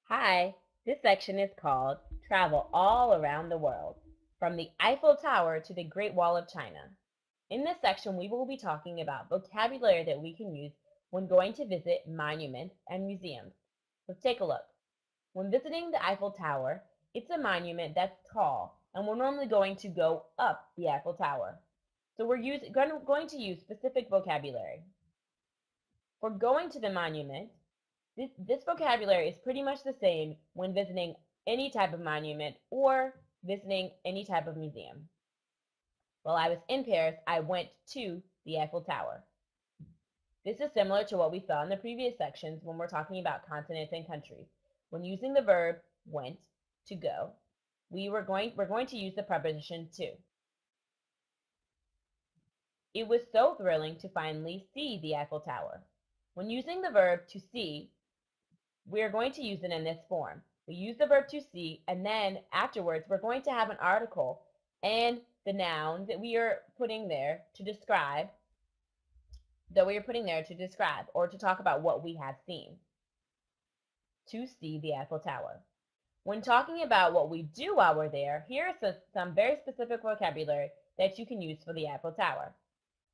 Hi, this section is called Travel All Around the World, from the Eiffel Tower to the Great Wall of China. In this section, we will be talking about vocabulary that we can use when going to visit monuments and museums. Let's take a look. When visiting the Eiffel Tower, it's a monument that's tall, and we're normally going to go up the Eiffel Tower. So we're going to use specific vocabulary. For going to the monument, this vocabulary is pretty much the same when visiting any type of monument or visiting any type of museum. While I was in Paris, I went to the Eiffel Tower. This is similar to what we saw in the previous sections when we're talking about continents and countries. When using the verb went, to go, we're going to use the preposition to. It was so thrilling to finally see the Eiffel Tower. When using the verb to see, we are going to use it in this form. We use the verb to see, and then afterwards we're going to have an article and the noun that we are putting there to describe, or to talk about what we have seen. To see the Eiffel Tower. When talking about what we do while we're there, here is some very specific vocabulary that you can use for the Eiffel Tower.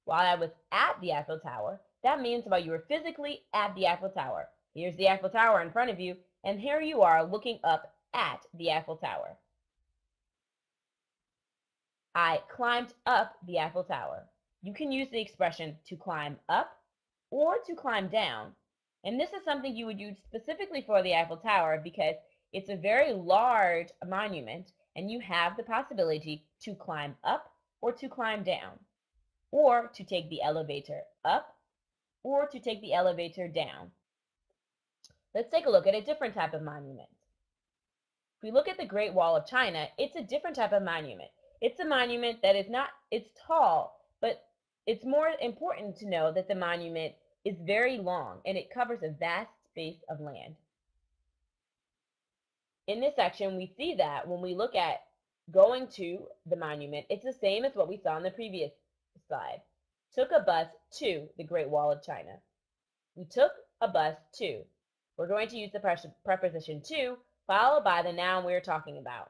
While I was at the Eiffel Tower, that means while you were physically at the Eiffel Tower. Here's the Eiffel Tower in front of you, and here you are looking up at the Eiffel Tower. I climbed up the Eiffel Tower. You can use the expression to climb up or to climb down. And this is something you would use specifically for the Eiffel Tower because it's a very large monument and you have the possibility to climb up or to climb down, or to take the elevator up or to take the elevator down. Let's take a look at a different type of monument. If we look at the Great Wall of China, it's a different type of monument. It's a monument that it's tall, but it's more important to know that the monument is very long and it covers a vast space of land. In this section, we see that when we look at going to the monument, it's the same as what we saw in the previous slide. Took a bus to the Great Wall of China. We took a bus to. We're going to use the preposition to, followed by the noun we're talking about.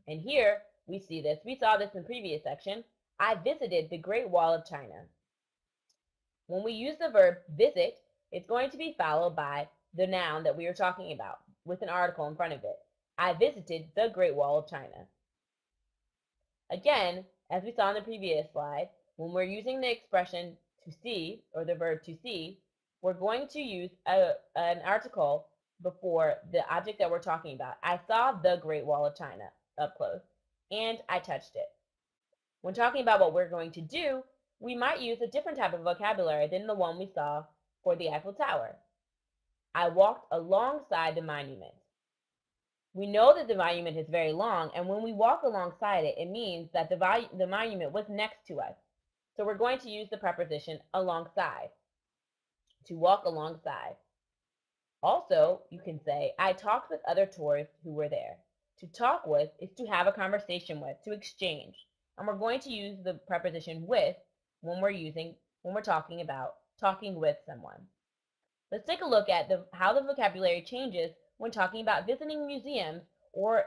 And here we see this. We saw this in the previous section. I visited the Great Wall of China. When we use the verb visit, it's going to be followed by the noun that we are talking about with an article in front of it. I visited the Great Wall of China. Again, as we saw in the previous slide, when we're using the expression to see, or the verb to see, we're going to use an article before the object that we're talking about. I saw the Great Wall of China up close, and I touched it. When talking about what we're going to do, we might use a different type of vocabulary than the one we saw for the Eiffel Tower. I walked alongside the monument. We know that the monument is very long, and when we walk alongside it, it means that the monument was next to us. So we're going to use the preposition alongside, to walk alongside. Also, you can say, I talked with other tourists who were there. To talk with is to have a conversation with, to exchange. And we're going to use the preposition with when we're talking about talking with someone. Let's take a look at how the vocabulary changes when talking about visiting museums or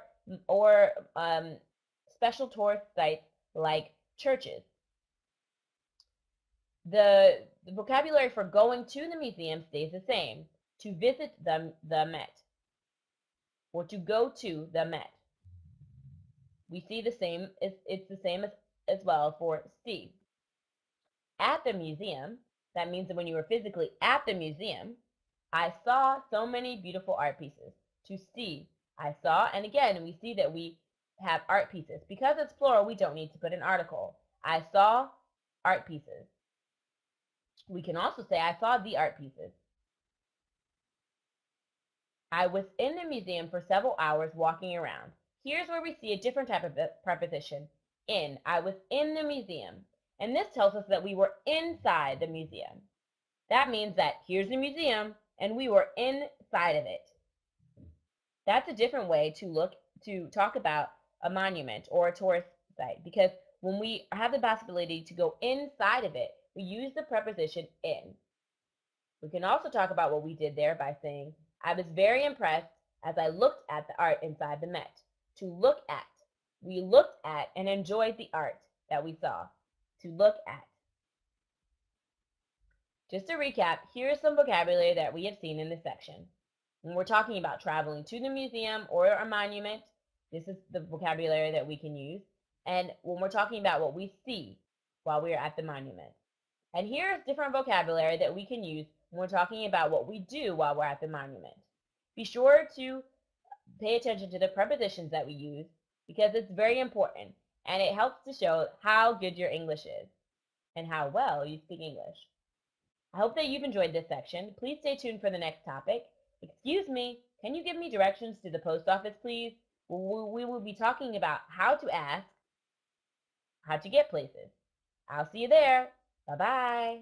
special tourist sites like churches. The vocabulary for going to the museum stays the same. To visit the Met, or to go to the Met. We see the same, it's the same as well for see. At the museum, that means that when you were physically at the museum, I saw so many beautiful art pieces. To see, I saw, and again, we see that we have art pieces. Because it's plural, we don't need to put an article. I saw art pieces. We can also say, I saw the art pieces. I was in the museum for several hours walking around. Here's where we see a different type of preposition, in. I was in the museum. And this tells us that we were inside the museum. That means that here's the museum, and we were inside of it. That's a different way to talk about a monument or a tourist site, because when we have the possibility to go inside of it, we use the preposition in. We can also talk about what we did there by saying, I was very impressed as I looked at the art inside the Met. To look at. We looked at and enjoyed the art that we saw. To look at. Just to recap, here is some vocabulary that we have seen in this section. When we're talking about traveling to the museum or a monument, this is the vocabulary that we can use. And when we're talking about what we see while we're at the monument. And here's different vocabulary that we can use when we're talking about what we do while we're at the monument. Be sure to pay attention to the prepositions that we use because it's very important and it helps to show how good your English is and how well you speak English. I hope that you've enjoyed this section. Please stay tuned for the next topic. Excuse me, can you give me directions to the post office, please? We will be talking about how to ask, how to get places. I'll see you there. Bye-bye.